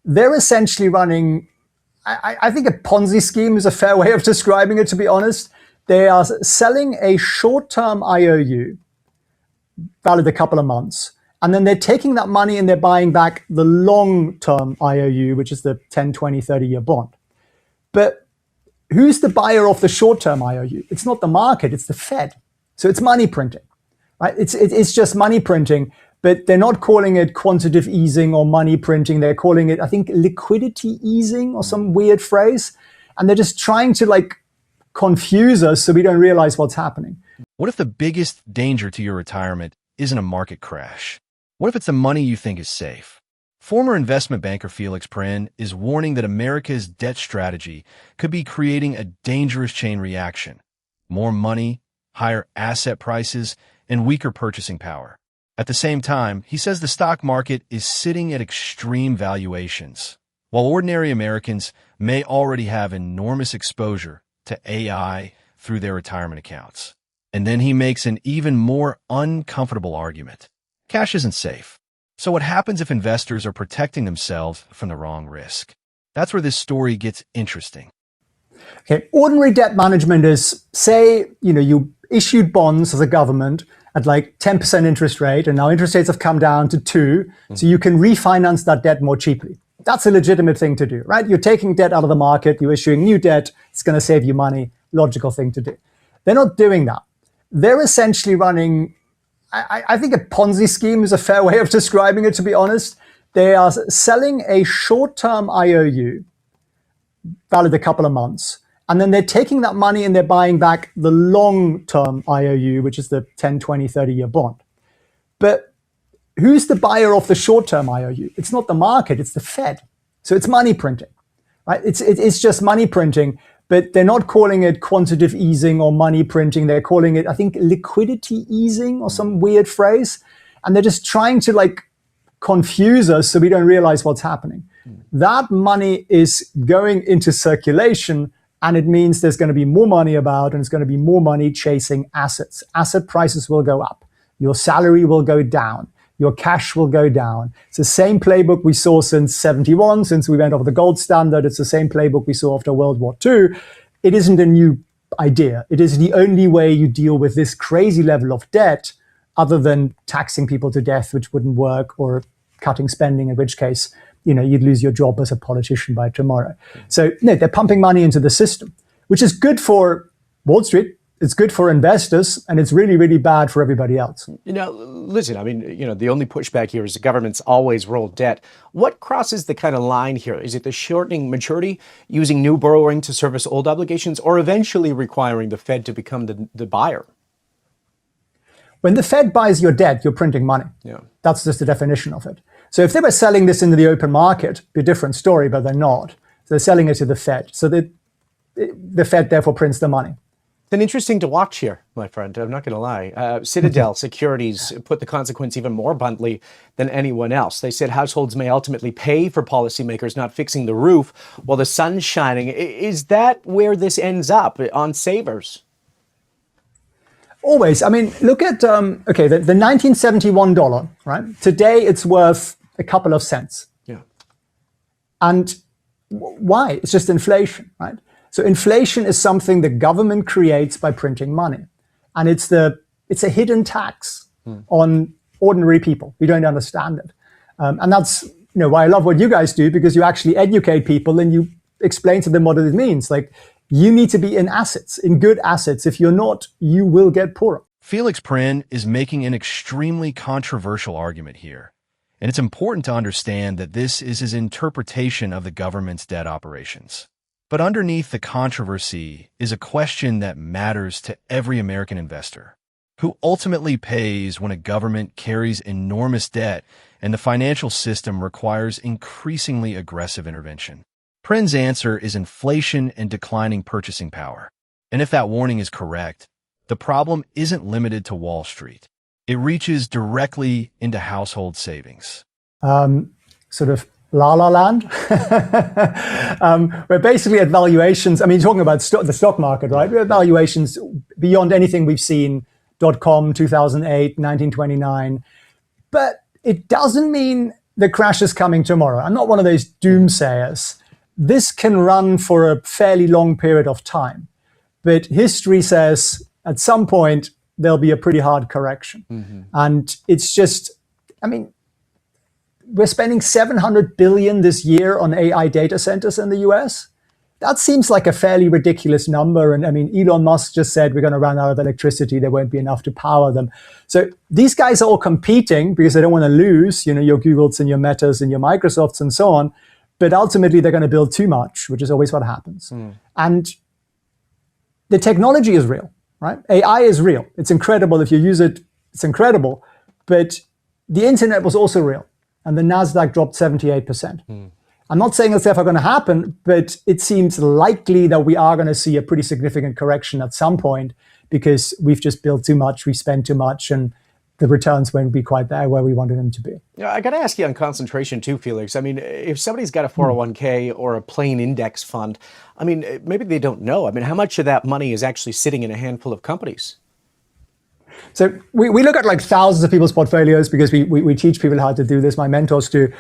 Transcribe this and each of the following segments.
they're essentially running, I think a Ponzi scheme is a fair way of describing it, to be honest. They are selling a short-term IOU, valid a couple of months, and then they're taking that money and they're buying back the long-term IOU, which is the 10, 20, 30-year bond. But who's the buyer of the short-term IOU? It's not the market, it's the Fed. So it's money printing, right? It's just money printing, but they're not calling it quantitative easing or money printing. They're calling it, I think, liquidity easing or some weird phrase. And they're just trying to confuse us so we don't realize what's happening. What if the biggest danger to your retirement isn't a market crash? What if it's the money you think is safe? Former investment banker Felix Prehn is warning that America's debt strategy could be creating a dangerous chain reaction. More money, higher asset prices, and weaker purchasing power. At the same time, he says the stock market is sitting at extreme valuations, while ordinary Americans may already have enormous exposure to AI through their retirement accounts. And then he makes an even more uncomfortable argument. Cash isn't safe. So what happens if investors are protecting themselves from the wrong risk? That's where this story gets interesting. Okay, ordinary debt management is, say, you issued bonds as a government at 10% interest rate, and now interest rates have come down to 2%, so you can refinance that debt more cheaply. That's a legitimate thing to do, right? You're taking debt out of the market, you're issuing new debt, it's going to save you money, logical thing to do. They're not doing that. They're essentially running, I think a Ponzi scheme is a fair way of describing it, to be honest. They are selling a short-term IOU, valid a couple of months, and then they're taking that money and they're buying back the long-term IOU, which is the 10, 20, 30-year bond. But who's the buyer of the short-term IOU? It's not the market, it's the Fed. So it's money printing, right? It's just money printing, but they're not calling it quantitative easing or money printing. They're calling it, I think, liquidity easing or some weird phrase. And they're just trying to confuse us so we don't realize what's happening. That money is going into circulation, and it means there's going to be more money about, and it's going to be more money chasing assets. Asset prices will go up. Your salary will go down. Your cash will go down. It's the same playbook we saw since 71, since we went off the gold standard. It's the same playbook we saw after World War II. It isn't a new idea. It is the only way you deal with this crazy level of debt, other than taxing people to death, which wouldn't work, or cutting spending, in which case, you'd lose your job as a politician by tomorrow. So no, they're pumping money into the system, which is good for Wall Street. It's good for investors, and it's really, really bad for everybody else. Listen, the only pushback here is the government's always rolled debt. What crosses the kind of line here? Is it the shortening maturity, using new borrowing to service old obligations, or eventually requiring the Fed to become the buyer? When the Fed buys your debt, you're printing money. Yeah. That's just the definition of it. So if they were selling this into the open market, it'd be a different story, but they're not. So they're selling it to the Fed. So the Fed therefore prints the money. It's been interesting to watch here, my friend. I'm not going to lie. Citadel Securities put the consequence even more bluntly than anyone else. They said households may ultimately pay for policymakers not fixing the roof while the sun's shining. Is that where this ends up, on savers? Always. Look at, the $1971, right? Today it's worth a couple of cents. Yeah. And why? It's just inflation, right? So inflation is something the government creates by printing money. And it's a hidden tax on ordinary people. We don't understand it. And that's why I love what you guys do, because you actually educate people and you explain to them what it means. You need to be in assets, in good assets. If you're not, you will get poorer. Felix Prehn is making an extremely controversial argument here. And it's important to understand that this is his interpretation of the government's debt operations. But underneath the controversy is a question that matters to every American investor. Who ultimately pays when a government carries enormous debt and the financial system requires increasingly aggressive intervention? Prehn's answer is inflation and declining purchasing power. And if that warning is correct, the problem isn't limited to Wall Street. It reaches directly into household savings. Sort of la-la land. We're basically at valuations. Talking about the stock market, right? We're at valuations beyond anything we've seen, .com, 2008, 1929. But it doesn't mean the crash is coming tomorrow. I'm not one of those doomsayers. This can run for a fairly long period of time. But history says at some point, there'll be a pretty hard correction. And it's just, I mean, we're spending $700 billion this year on AI data centers in the US. That seems like a fairly ridiculous number. And I mean, Elon Musk just said we're going to run out of electricity. There won't be enough to power them. So these guys are all competing because they don't want to lose, your Googles and your Metas and your Microsofts and so on. But ultimately, they're going to build too much, which is always what happens. And the technology is real, right? AI is real. It's incredible. If you use it, it's incredible. But the internet was also real. And the NASDAQ dropped 78%. I'm not saying that's ever going to happen, but it seems likely that we are going to see a pretty significant correction at some point because we've just built too much, we spent too much, and the returns won't be quite there where we wanted them to be. Yeah, I got to ask you on concentration too, Felix. I mean, if somebody's got a 401k or a plain index fund, I mean, maybe they don't know. I mean, how much of that money is actually sitting in a handful of companies? So we look at like thousands of people's portfolios because we teach people how to do this. My mentors do.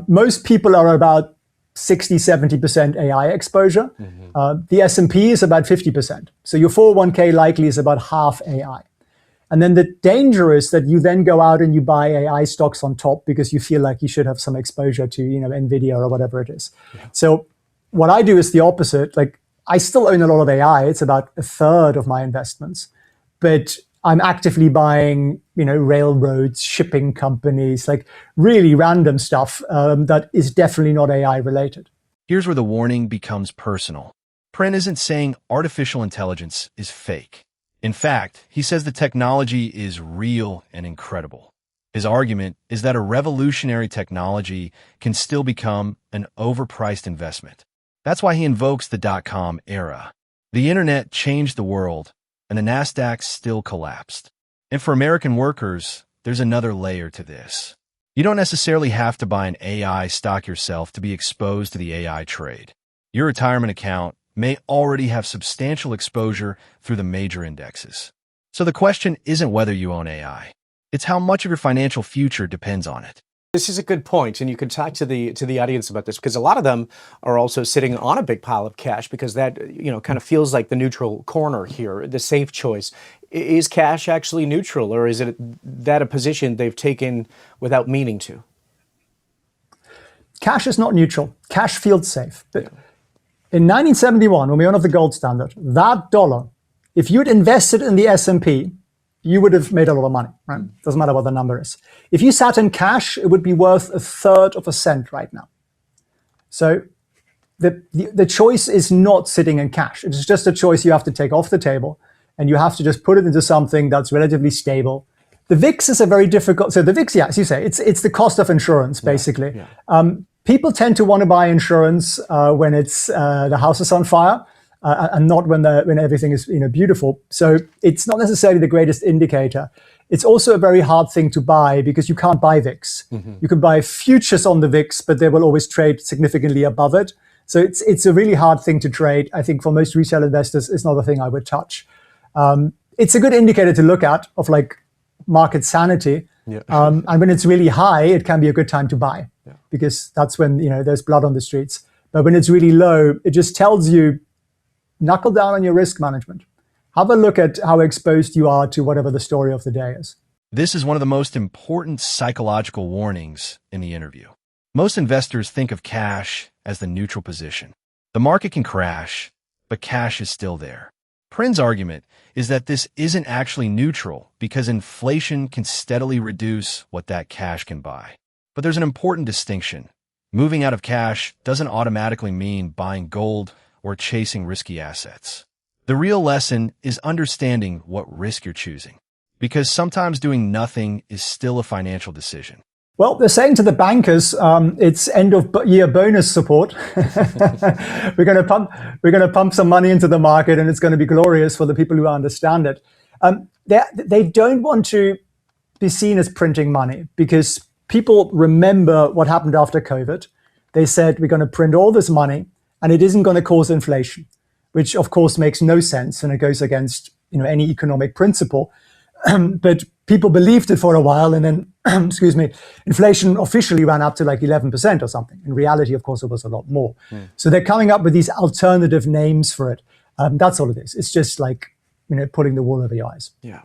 Most people are about 60, 70% AI exposure. The S&P is about 50%. So your 401k likely is about half AI. And then the danger is that you then go out and you buy AI stocks on top because you feel like you should have some exposure to, NVIDIA or whatever it is. So what I do is the opposite. Like I still own a lot of AI. It's about a third of my investments, but I'm actively buying, railroads, shipping companies, like really random stuff that is definitely not AI related. Here's where the warning becomes personal. Prehn isn't saying artificial intelligence is fake. In fact, he says the technology is real and incredible. His argument is that a revolutionary technology can still become an overpriced investment. That's why he invokes the dot-com era. The internet changed the world, and the NASDAQ still collapsed. And for American workers, there's another layer to this. You don't necessarily have to buy an AI stock yourself to be exposed to the AI trade. Your retirement account may already have substantial exposure through the major indexes. So the question isn't whether you own AI. It's how much of your financial future depends on it. This is a good point, and you can talk to the audience about this because a lot of them are also sitting on a big pile of cash because that kind of feels like the neutral corner here, the safe choice. Is cash actually neutral, or is it that a position they've taken without meaning to? Cash is not neutral. Cash feels safe. But in 1971, when we went off the gold standard, that dollar, if you'd invested in the S&P, you would have made a lot of money, right? Doesn't matter what the number is. If you sat in cash, it would be worth a third of a cent right now. So the choice is not sitting in cash. It's just a choice you have to take off the table, and you have to just put it into something that's relatively stable. The VIX is a very difficult, so the VIX, as you say, it's the cost of insurance, basically. People tend to want to buy insurance when it's the house is on fire. And not when everything is beautiful. So it's not necessarily the greatest indicator. It's also a very hard thing to buy because you can't buy VIX. You can buy futures on the VIX, but they will always trade significantly above it. So it's a really hard thing to trade. I think for most retail investors, it's not a thing I would touch. It's a good indicator to look at of like market sanity. And when it's really high, it can be a good time to buy because that's when there's blood on the streets. But when it's really low, it just tells you, knuckle down on your risk management. Have a look at how exposed you are to whatever the story of the day is. This is one of the most important psychological warnings in the interview. Most investors think of cash as the neutral position. The market can crash, but cash is still there. Prehn's argument is that this isn't actually neutral because inflation can steadily reduce what that cash can buy. But there's an important distinction. Moving out of cash doesn't automatically mean buying gold or chasing risky assets. The real lesson is understanding what risk you're choosing, because sometimes doing nothing is still a financial decision. Well, they're saying to the bankers, it's end of year bonus support. We're going to pump some money into the market, and it's going to be glorious for the people who understand it. They don't want to be seen as printing money because people remember what happened after COVID. They said we're going to print all this money, and it isn't going to cause inflation, which of course makes no sense, and it goes against any economic principle. but people believed it for a while, and then, excuse me, inflation officially ran up to like 11% or something. In reality, of course, it was a lot more. So they're coming up with these alternative names for it. That's all it is. It's just like, pulling the wool over your eyes. Yeah.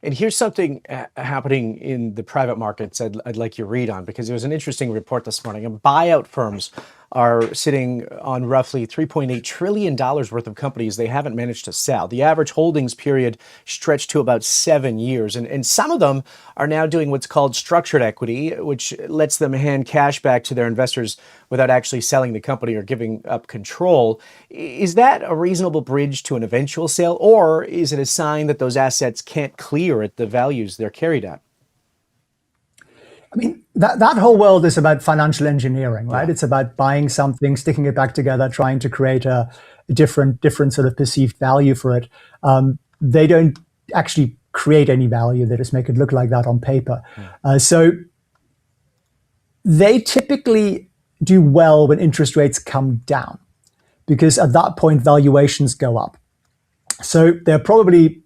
And here's something happening in the private markets I'd like your read on, because there was an interesting report this morning. And buyout firms are sitting on roughly $3.8 trillion worth of companies they haven't managed to sell. The average holdings period stretched to about 7 years. And some of them are now doing what's called structured equity, which lets them hand cash back to their investors without actually selling the company or giving up control. Is that a reasonable bridge to an eventual sale, or is it a sign that those assets can't clear at the values they're carried at? I mean, that whole world is about financial engineering, right? Yeah. It's about buying something, sticking it back together, trying to create a different sort of perceived value for it. They don't actually create any value. They just make it look like that on paper. So they typically do well when interest rates come down, because at that point, valuations go up. So they're probably,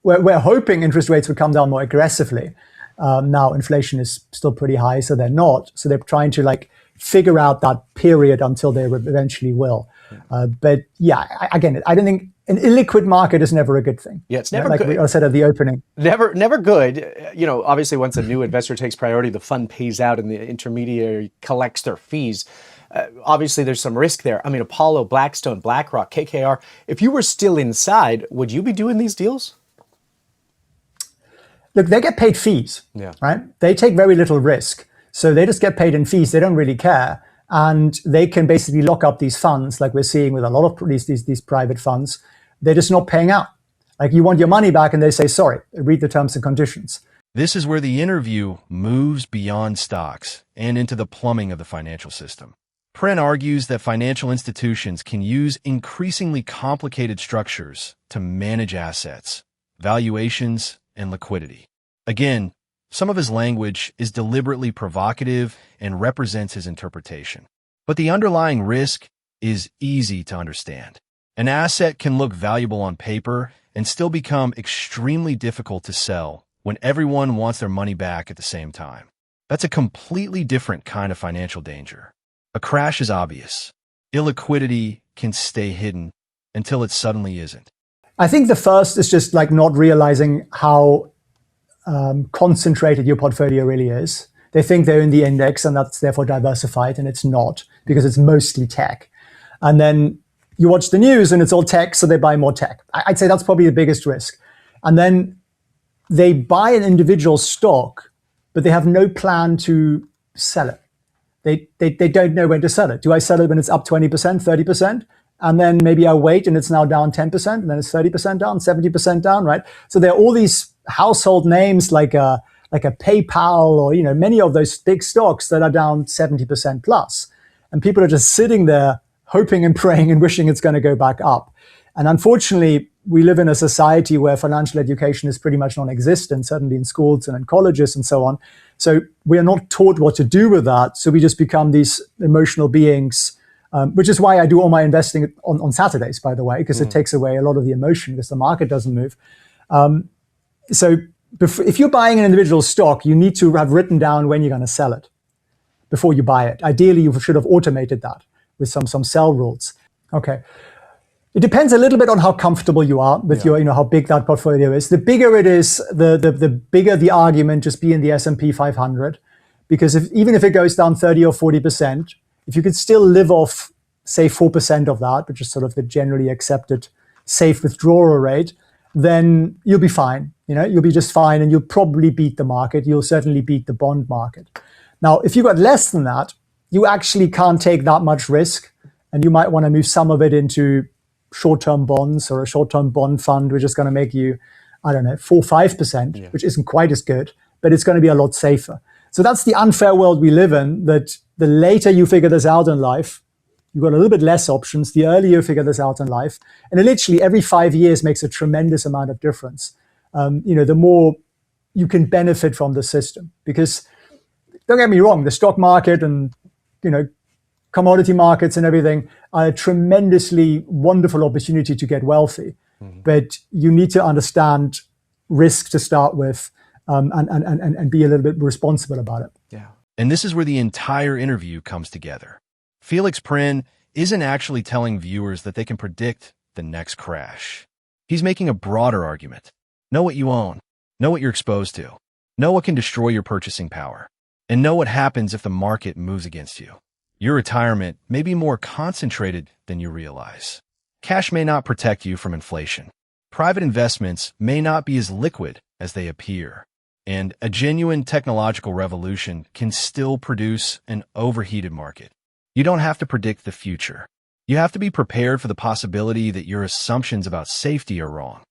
we're hoping interest rates would come down more aggressively. Now inflation is still pretty high, so they're not. So they're trying to like figure out that period until they eventually will. But yeah, again, I don't think an illiquid market is never a good thing. Yeah, it's never like good. I said at the opening. Never good. Obviously, once a new investor takes priority, the fund pays out and the intermediary collects their fees. Obviously, there's some risk there. I mean, Apollo, Blackstone, BlackRock, KKR. If you were still inside, would you be doing these deals? Look, they get paid fees, right? They take very little risk. So they just get paid in fees. They don't really care. And they can basically lock up these funds, like we're seeing with a lot of these private funds. They're just not paying out. Like, you want your money back, and they say, sorry, read the terms and conditions. This is where the interview moves beyond stocks and into the plumbing of the financial system. Prehn argues that financial institutions can use increasingly complicated structures to manage assets, valuations, and liquidity. Again, some of his language is deliberately provocative and represents his interpretation. But the underlying risk is easy to understand. An asset can look valuable on paper and still become extremely difficult to sell when everyone wants their money back at the same time. That's a completely different kind of financial danger. A crash is obvious. Illiquidity can stay hidden until it suddenly isn't. I think the first is just like not realizing how concentrated your portfolio really is. They think they're in the index and that's therefore diversified, and it's not, because it's mostly tech. And then you watch the news and it's all tech, so they buy more tech. I'd say that's probably the biggest risk. And then they buy an individual stock, but they have no plan to sell it. They don't know when to sell it. Do I sell it when it's up 20%, 30%? And then maybe I wait and it's now down 10%, and then it's 30% down, 70% down, right? So there are all these household names like a PayPal, or many of those big stocks that are down 70% plus. And people are just sitting there hoping and praying and wishing it's going to go back up. And unfortunately, we live in a society where financial education is pretty much non-existent, certainly in schools and in colleges and so on. So we are not taught what to do with that. So we just become these emotional beings, which is why I do all my investing on Saturdays, by the way, because it takes away a lot of the emotion because the market doesn't move. So if you're buying an individual stock, you need to have written down when you're going to sell it before you buy it. Ideally, you should have automated that with some sell rules. Okay. It depends a little bit on how comfortable you are with your, how big that portfolio is. The bigger it is, the bigger the argument just be in the S&P 500. Because even if it goes down 30 or 40%, if you could still live off, say, 4% of that, which is sort of the generally accepted safe withdrawal rate, then you'll be fine. You'll be just fine, and you'll probably beat the market. You'll certainly beat the bond market. Now, if you got less than that, you actually can't take that much risk, and you might want to move some of it into short-term bonds or a short-term bond fund, which is going to make you, 4-5%, which isn't quite as good, but it's going to be a lot safer. So that's the unfair world we live in, that the later you figure this out in life, you've got a little bit less options. The earlier you figure this out in life, and it literally every 5 years makes a tremendous amount of difference. The more you can benefit from the system, because don't get me wrong, the stock market and, commodity markets and everything are a tremendously wonderful opportunity to get wealthy. But you need to understand risk to start with, and be a little bit responsible about it. Yeah. And this is where the entire interview comes together. Felix Prehn isn't actually telling viewers that they can predict the next crash. He's making a broader argument. Know what you own. Know what you're exposed to. Know what can destroy your purchasing power. And know what happens if the market moves against you. Your retirement may be more concentrated than you realize. Cash may not protect you from inflation. Private investments may not be as liquid as they appear. And a genuine technological revolution can still produce an overheated market. You don't have to predict the future. You have to be prepared for the possibility that your assumptions about safety are wrong.